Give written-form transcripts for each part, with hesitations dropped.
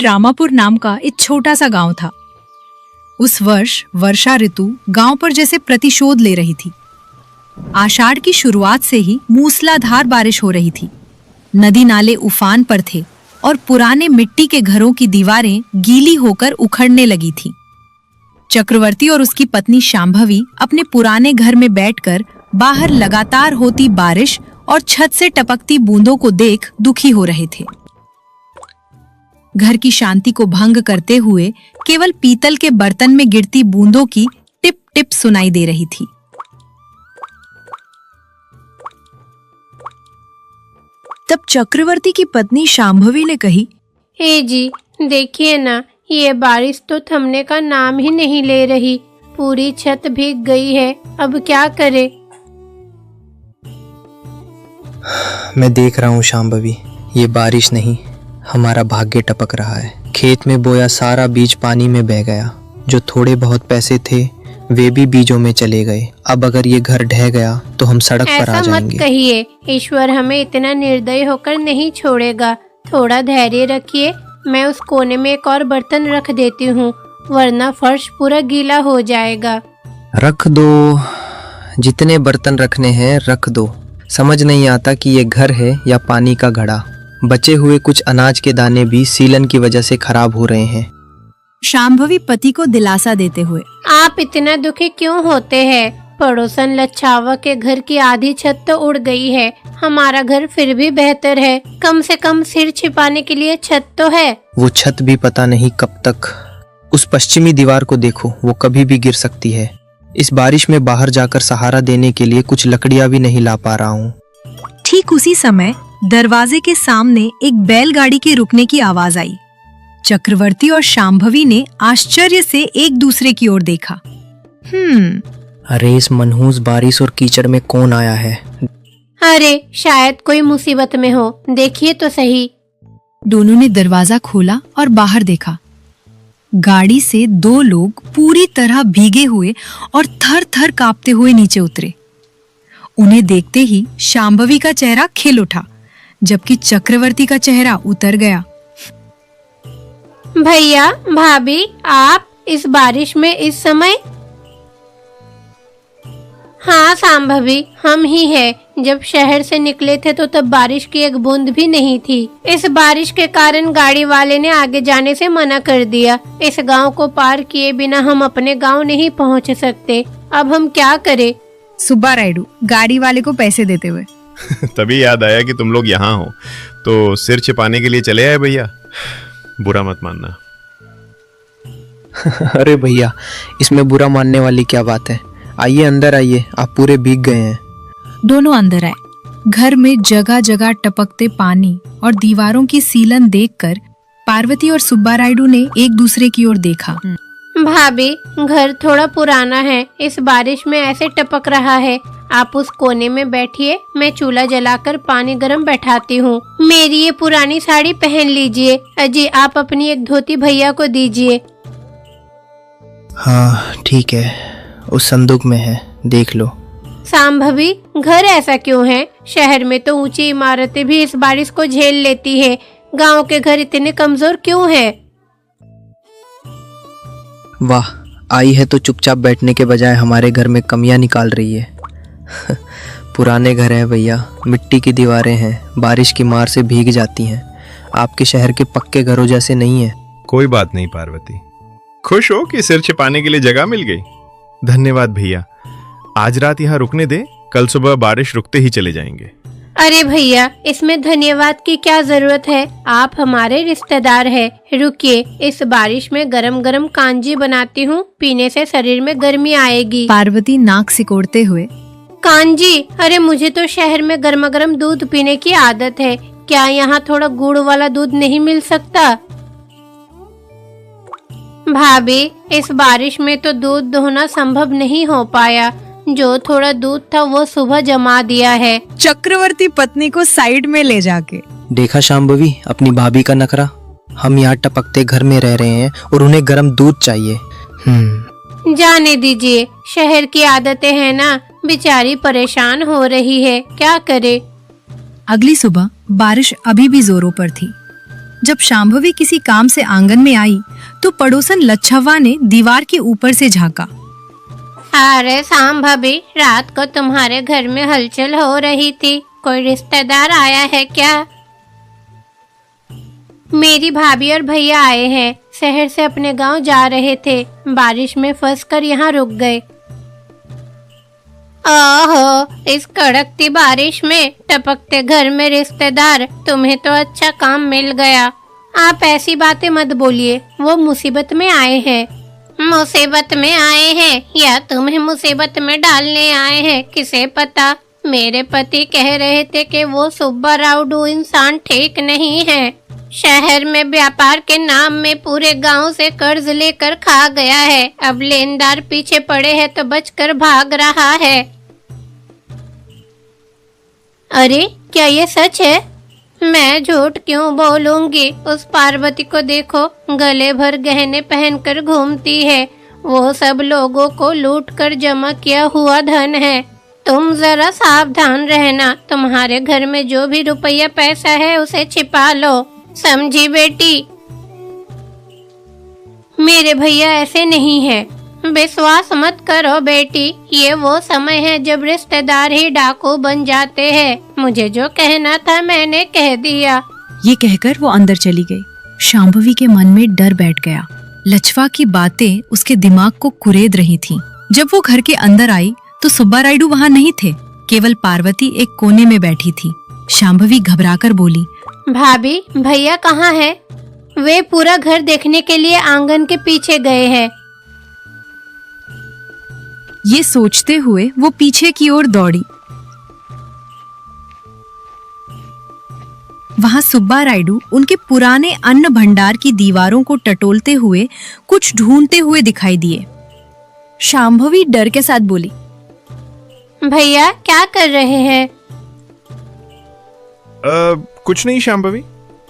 रामापुर नाम का एक छोटा सा गांव था। उस वर्ष वर्षा ऋतु गांव पर जैसे प्रतिशोध ले रही थी। आषाढ़ की शुरुआत से ही मूसलाधार बारिश हो रही थी। नदी नाले उफान पर थे और पुराने मिट्टी के घरों की दीवारें गीली होकर उखड़ने लगी थीं। चक्रवर्ती और उसकी पत्नी शांभवी अपने पुराने घर में बैठकर बाहर लगातार होती बारिश और छत से टपकती बूंदों को देख दुखी हो रहे थे। घर की शांति को भंग करते हुए केवल पीतल के बर्तन में गिरती बूंदों की टिप टिप सुनाई दे रही थी। तब चक्रवर्ती की पत्नी शांभवी ने कही, हे जी, देखिए ना, ये बारिश तो थमने का नाम ही नहीं ले रही। पूरी छत भीग गई है, अब क्या करे? मैं देख रहा हूँ शांभवी, ये बारिश नहीं, हमारा भाग्य टपक रहा है। खेत में बोया सारा बीज पानी में बह गया। जो थोड़े बहुत पैसे थे वे भी बीजों में चले गए। अब अगर ये घर ढह गया तो हम सड़क पर आ ऐसा जाएंगे। मत कहिए, ईश्वर हमें इतना निर्दयी होकर नहीं छोड़ेगा। थोड़ा धैर्य रखिए, मैं उस कोने में एक और बर्तन रख देती हूँ, वरना फर्श पूरा गीला हो जाएगा। रख दो, जितने बर्तन रखने हैं रख दो। समझ नहीं आता कि ये घर है या पानी का घड़ा। बचे हुए कुछ अनाज के दाने भी सीलन की वजह से खराब हो रहे हैं। शांभवी पति को दिलासा देते हुए, आप इतना दुखी क्यों होते हैं? पड़ोसन लच्छावा के घर की आधी छत तो उड़ गई है, हमारा घर फिर भी बेहतर है। कम से कम सिर छिपाने के लिए छत तो है। वो छत भी पता नहीं कब तक। उस पश्चिमी दीवार को देखो, वो कभी भी गिर सकती है। इस बारिश में बाहर जाकर सहारा देने के लिए कुछ लकड़ियां भी नहीं ला पा रहा हूँ। ठीक उसी समय दरवाजे के सामने एक बैलगाड़ी के रुकने की आवाज आई। चक्रवर्ती और शांभवी ने आश्चर्य से एक दूसरे की ओर देखा। अरे इस मनहूस बारिश और कीचड़ में कौन आया है? अरे शायद कोई मुसीबत में हो, देखिए तो सही। दोनों ने दरवाजा खोला और बाहर देखा। गाड़ी से दो लोग पूरी तरह भीगे हुए और थर थर कांपते हुए नीचे उतरे। उन्हें देखते ही शांभवी का चेहरा खिल उठा, जबकि चक्रवर्ती का चेहरा उतर गया। भैया, भाभी, आप इस बारिश में इस समय? हाँ शांभवी, हम ही हैं। जब शहर से निकले थे तो तब बारिश की एक बूंद भी नहीं थी। इस बारिश के कारण गाड़ी वाले ने आगे जाने से मना कर दिया। इस गांव को पार किए बिना हम अपने गांव नहीं पहुंच सकते। अब हम क्या करें? सुब्बा रायडू गाड़ी वाले को पैसे देते हुए। तभी याद आया कि तुम लोग यहाँ हो, तो सिर छिपाने के लिए चले आए भैया। बुरा मत मानना। अरे भैया, इसमें बुरा मानने वाली क्या बात है? आइए अंदर आइए, आप पूरे भीग गए हैं। दोनों अंदर आए। घर में जगह जगह टपकते पानी और दीवारों की सीलन देखकर पार्वती और सुब्बा रायडू ने एक दूसरे की ओर देखा। भाभी, घर थोड़ा पुराना है, इस बारिश में ऐसे टपक रहा है। आप उस कोने में बैठिए, मैं चूल्हा जलाकर पानी गर्म बैठाती हूँ। मेरी ये पुरानी साड़ी पहन लीजिए। अजी, आप अपनी एक धोती भैया को दीजिए। हाँ ठीक है, उस संदूक में है, देख लो। शांभवी, घर ऐसा क्यों है? शहर में तो ऊंची इमारतें भी इस बारिश को झेल लेती है, गांव के घर इतने कमजोर क्यों है? वाह, आई है तो चुपचाप बैठने के बजाय हमारे घर में कमियां निकाल रही है। पुराने घर है भैया, मिट्टी की दीवारें हैं, बारिश की मार से भीग जाती हैं। आपके शहर के पक्के घरों जैसे नहीं है। कोई बात नहीं पार्वती, खुश हो कि सिर छिपाने के लिए जगह मिल गई। धन्यवाद भैया, आज रात यहाँ रुकने दे, कल सुबह बारिश रुकते ही चले जाएंगे। अरे भैया, इसमें धन्यवाद की क्या जरूरत है? आप हमारे रिश्तेदार हैं। रुकिए, इस बारिश में गरम गरम कांजी बनाती हूँ, पीने से शरीर में गर्मी आएगी। पार्वती नाक सिकोड़ते हुए, कांजी? अरे मुझे तो शहर में गर्मा गर्म दूध पीने की आदत है। क्या यहाँ थोड़ा गुड़ वाला दूध नहीं मिल सकता? भाभी, इस बारिश में तो दूध दोहना संभव नहीं हो पाया। जो थोड़ा दूध था वो सुबह जमा दिया है। चक्रवर्ती पत्नी को साइड में ले जाके, देखा शांभवी, अपनी भाभी का नखरा। हम यहाँ टपकते घर में रह रहे हैं और उन्हें गर्म दूध चाहिए। जाने दीजिए, शहर की आदतें हैं ना, बेचारी परेशान हो रही है, क्या करे। अगली सुबह बारिश अभी भी जोरों पर थी। जब शांभवी किसी काम से आंगन में आई तो पड़ोसन लच्छवा ने दीवार के ऊपर से झांका। अरे शांभवी, रात को तुम्हारे घर में हलचल हो रही थी, कोई रिश्तेदार आया है क्या? मेरी भाभी और भैया आए हैं, शहर से अपने गांव जा रहे थे, बारिश में फंसकर यहाँ रुक गए। ओहो, इस कड़कती बारिश में टपकते घर में रिश्तेदार, तुम्हें तो अच्छा काम मिल गया। आप ऐसी बातें मत बोलिए, वो मुसीबत में आए हैं। मुसीबत में आए हैं या तुम्हें मुसीबत में डालने आए हैं, किसे पता। मेरे पति कह रहे थे कि वो सुब्बा राउडू इंसान ठीक नहीं है, शहर में व्यापार के नाम में पूरे गांव से कर्ज लेकर खा गया है, अब लेनदार पीछे पड़े हैं तो बचकर भाग रहा है। अरे क्या ये सच है? मैं झूठ क्यों बोलूंगी? उस पार्वती को देखो, गले भर गहने पहनकर घूमती है, वो सब लोगों को लूट कर जमा किया हुआ धन है। तुम जरा सावधान रहना, तुम्हारे घर में जो भी रुपया पैसा है उसे छिपा लो, समझी बेटी? मेरे भैया ऐसे नहीं है, विश्वास मत करो बेटी, ये वो समय है जब रिश्तेदार ही डाकू बन जाते हैं। मुझे जो कहना था मैंने कह दिया। ये कहकर वो अंदर चली गई। शांभवी के मन में डर बैठ गया। लच्छवा की बातें उसके दिमाग को कुरेद रही थीं। जब वो घर के अंदर आई तो सुब्बा रायडू वहाँ नहीं थे, केवल पार्वती एक कोने में बैठी थी। शांभवी घबराकर बोली, भाभी, भैया कहाँ है? वे पूरा घर देखने के लिए आंगन के पीछे गए हैं। ये सोचते हुए वो पीछे की ओर दौड़ी। वहां सुब्बा रायडू उनके पुराने अन्न भंडार की दीवारों को टटोलते हुए कुछ ढूंढते हुए दिखाई दिए। शांभवी डर के साथ बोली, भैया क्या कर रहे हैं? कुछ नहीं शांभवी,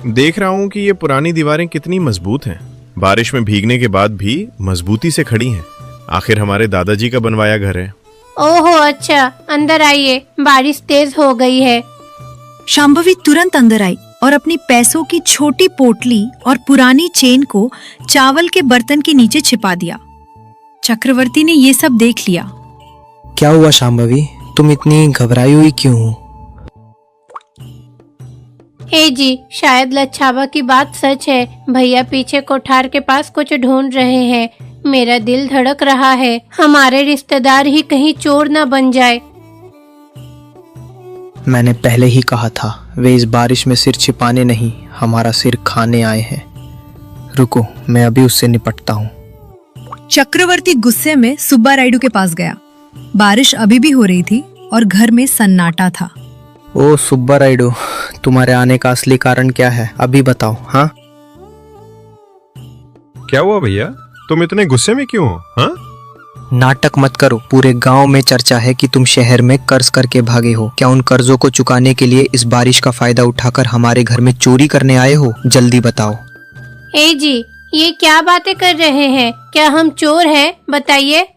देख रहा हूँ कि ये पुरानी दीवारें कितनी मजबूत हैं, बारिश में भीगने के बाद भी मजबूती से खड़ी हैं। आखिर हमारे दादाजी का बनवाया घर है। ओहो अच्छा, अंदर आइए, बारिश तेज हो गई है। शांभवी तुरंत अंदर आई और अपनी पैसों की छोटी पोटली और पुरानी चेन को चावल के बर्तन के नीचे छिपा दिया। चक्रवर्ती ने ये सब देख लिया। क्या हुआ शांभवी, तुम इतनी घबराई हुई क्यों हो? हे जी, शायद लच्छावा की बात सच है। भैया पीछे कोठार के पास कुछ ढूंढ रहे हैं। मेरा दिल धड़क रहा है, हमारे रिश्तेदार ही कहीं चोर न बन जाए। मैंने पहले ही कहा था, वे इस बारिश में सिर छिपाने नहीं, हमारा सिर खाने आए हैं। रुको, मैं अभी उससे निपटता हूँ। चक्रवर्ती गुस्से में सुब्बा रायडू के पास गया। बारिश अभी भी हो रही थी और घर में सन्नाटा था। ओ सुब्बा रायडू, तुम्हारे आने का असली कारण क्या है, अभी बताओ। हाँ, क्या हुआ भैया, तुम इतने गुस्से में क्यों हो? हाँ? नाटक मत करो, पूरे गांव में चर्चा है कि तुम शहर में कर्ज करके भागे हो। क्या उन कर्जों को चुकाने के लिए इस बारिश का फायदा उठाकर हमारे घर में चोरी करने आए हो? जल्दी बताओ। हे जी, ये क्या बातें कर रहे हैं? क्या हम चोर हैं? बताइए।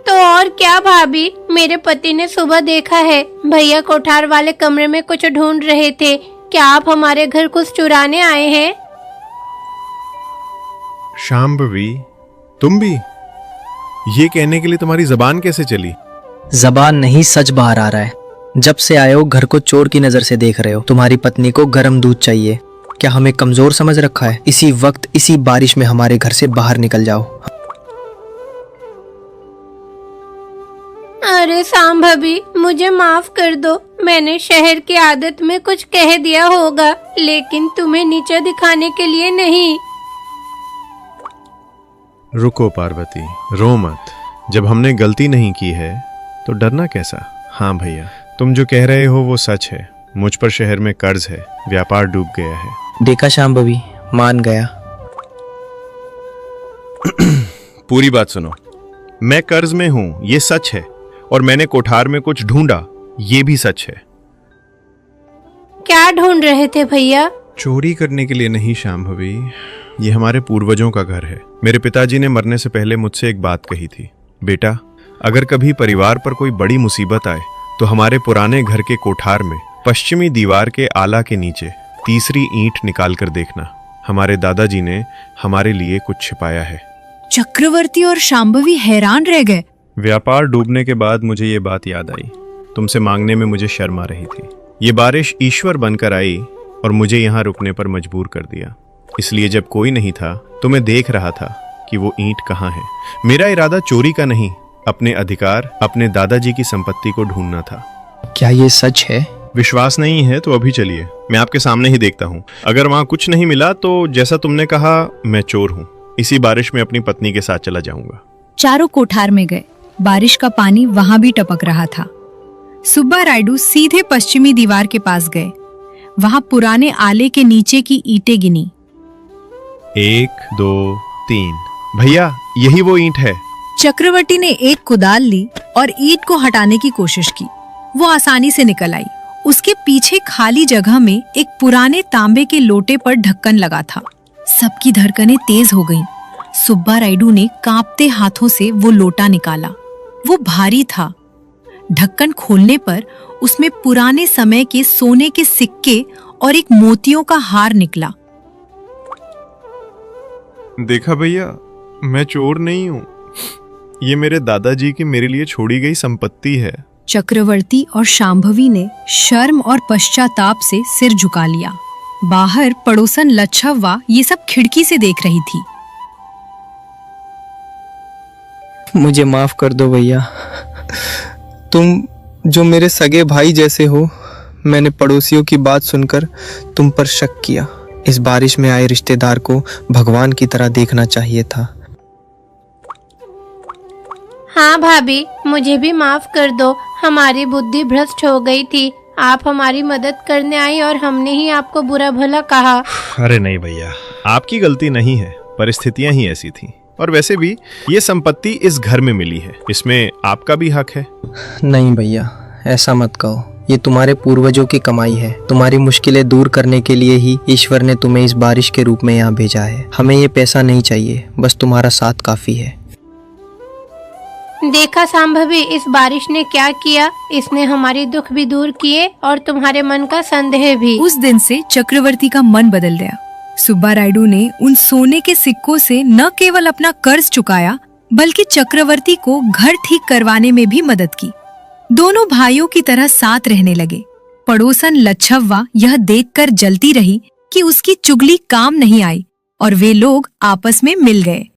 तो और क्या भाभी, मेरे पति ने सुबह देखा है, भैया कोठार वाले कमरे में कुछ ढूंढ रहे थे। क्या आप हमारे घर कुछ चुराने आए हैं? शांभवी, तुम भी? ये कहने के लिए तुम्हारी जबान कैसे चली? जबान नहीं, सच बाहर आ रहा है। जब से आए हो घर को चोर की नजर से देख रहे हो। तुम्हारी पत्नी को गर्म दूध चाहिए, क्या हमें कमजोर समझ रखा है? इसी वक्त इसी बारिश में हमारे घर से बाहर निकल जाओ। अरे शांभवी, मुझे माफ कर दो, मैंने शहर की आदत में कुछ कह दिया होगा, लेकिन तुम्हें नीचा दिखाने के लिए नहीं। रुको पार्वती, रो मत। जब हमने गलती नहीं की है तो डरना कैसा? हाँ भैया, तुम जो कह रहे हो वो सच है। मुझ पर शहर में कर्ज है, व्यापार डूब गया है। देखा शांभवी, मान गया। पूरी बात सुनो, मैं कर्ज में हूं, ये सच है, और मैंने कोठार में कुछ ढूंढा, ये भी सच है। क्या ढूंढ रहे थे भैया? चोरी करने के लिए नहीं शांभवी, ये हमारे पूर्वजों का घर है। मेरे पिताजी ने मरने से पहले मुझसे एक बात कही थी, बेटा, अगर कभी परिवार पर कोई बड़ी मुसीबत आए तो हमारे पुराने घर के कोठार में पश्चिमी दीवार के आला के नीचे तीसरी ईंट निकाल कर देखना, हमारे दादाजी ने हमारे लिए कुछ छिपाया है। चक्रवर्ती और शांभवी हैरान रह गए। व्यापार डूबने के बाद मुझे ये बात याद आई। तुमसे मांगने में मुझे शर्म आ रही थी। ये बारिश ईश्वर बनकर आई और मुझे यहाँ रुकने पर मजबूर कर दिया। इसलिए जब कोई नहीं था तो मैं देख रहा था कि वो ईंट कहाँ है। मेरा इरादा चोरी का नहीं, अपने अधिकार, अपने दादाजी की संपत्ति को ढूंढना था। क्या ये सच है? विश्वास नहीं है तो अभी चलिए, मैं आपके सामने ही देखता हूँ। अगर वहाँ कुछ नहीं मिला तो जैसा तुमने कहा मैं चोर हूँ। इसी बारिश में अपनी पत्नी के साथ चला जाऊंगा। चारों कोठार में गए। बारिश का पानी वहां भी टपक रहा था। सुब्बा रायडू सीधे पश्चिमी दीवार के पास गए। वहां पुराने आले के नीचे की ईंटें गिनी। 1 2 3। भैया, यही वो ईंट है। चक्रवर्ती ने एक कुदाल ली और ईंट को हटाने की कोशिश की। वो आसानी से निकल आई। उसके पीछे खाली जगह में एक पुराने तांबे के लोटे पर ढक्कन लगा था। सबकी धड़कनें तेज हो गईं। सुब्बा रायडू ने कांपते हाथों से वो लोटा निकाला। वो भारी था। ढक्कन खोलने पर उसमें पुराने समय के सोने के सिक्के और एक मोतियों का हार निकला। देखा भैया, मैं चोर नहीं हूँ। ये मेरे दादाजी की मेरे लिए छोड़ी गई संपत्ति है। चक्रवर्ती और शांभवी ने शर्म और पश्चाताप से सिर झुका लिया। बाहर पड़ोसन लच्छव्वा ये सब खिड़की से देख रही थी। मुझे माफ कर दो भैया। तुम जो मेरे सगे भाई जैसे हो, मैंने पड़ोसियों की बात सुनकर तुम पर शक किया। इस बारिश में आए रिश्तेदार को भगवान की तरह देखना चाहिए था। हाँ भाभी, मुझे भी माफ कर दो। हमारी बुद्धि भ्रष्ट हो गई थी। आप हमारी मदद करने आई और हमने ही आपको बुरा भला कहा। अरे नहीं भैया, आपकी गलती नहीं है, परिस्थितियां ही ऐसी थी। और वैसे भी ये संपत्ति इस घर में मिली है, इसमें आपका भी हक है। नहीं भैया, ऐसा मत कहो। ये तुम्हारे पूर्वजों की कमाई है। तुम्हारी मुश्किलें दूर करने के लिए ही ईश्वर ने तुम्हें इस बारिश के रूप में यहाँ भेजा है। हमें ये पैसा नहीं चाहिए, बस तुम्हारा साथ काफी है। देखा संभवी, इस बारिश ने क्या किया। इसने हमारी दुख भी दूर किए और तुम्हारे मन का संदेह भी। उस दिन से चक्रवर्ती का मन बदल गया। सुब्बा रायडू ने उन सोने के सिक्कों से न केवल अपना कर्ज चुकाया, बल्कि चक्रवर्ती को घर ठीक करवाने में भी मदद की। दोनों भाइयों की तरह साथ रहने लगे। पड़ोसन लच्छव्वा यह देखकर जलती रही कि उसकी चुगली काम नहीं आई और वे लोग आपस में मिल गए।